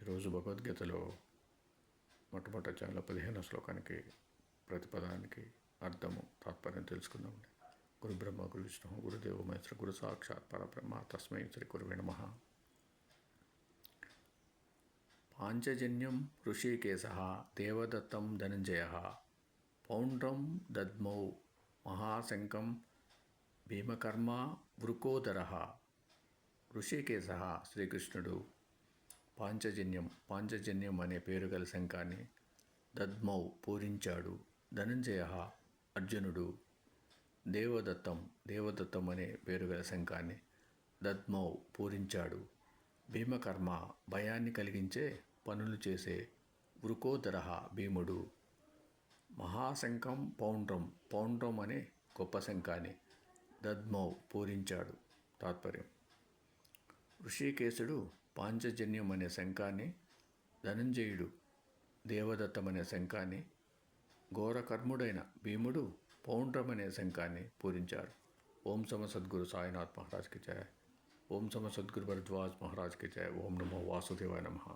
ఈరోజు భగవద్గీతలో మొట్టమొదటి అధ్యాయంలో 15వ శ్లోకానికి ప్రతిపదానికి అర్థము తాత్పర్యం తెలుసుకుందామండి. గురు బ్రహ్మ గురు విష్ణు గురుదేవ మహేశ్వర గురు సాక్షాత్ పరబ్రహ్మ తస్మై శ్రీ గురువే నమః. పాంచజన్యం ఋషికేశః దేవదత్తం ధనంజయః పౌండ్రం దద్మౌ మహాశంకం భీమకర్మ వృకోదరః. ఋషికేశః శ్రీకృష్ణుడు పాంచజన్యం అనే పేరు గల శంఖాన్ని దద్మౌ పూరించాడు. ధనంజయ అర్జునుడు దేవదత్తం అనే పేరు గల శంఖాన్ని దద్మౌ పూరించాడు. భీమకర్మ భయాన్ని కలిగించే పనులు చేసే వృకోదర భీముడు మహాశంఖం పౌండ్రం అనే గొప్ప శంఖాన్ని దద్మౌ పూరించాడు. తాత్పర్యం: ఋషికేశుడు పాంచజన్యం అనే శంఖాన్ని, ధనంజయుడు దేవదత్తం అనే శంఖాన్ని, ఘోరకర్ముడైన భీముడు పౌండ్రం అనే శంఖాన్ని పూరించారు. ఓం సమ సద్గురు సాయినాథ్ మహారాజ్కి జయ. ఓం సమ సద్గురు భరద్వాజ్ మహారాజ్కి జయ. ఓం నమో వాసుదేవాయ నమః.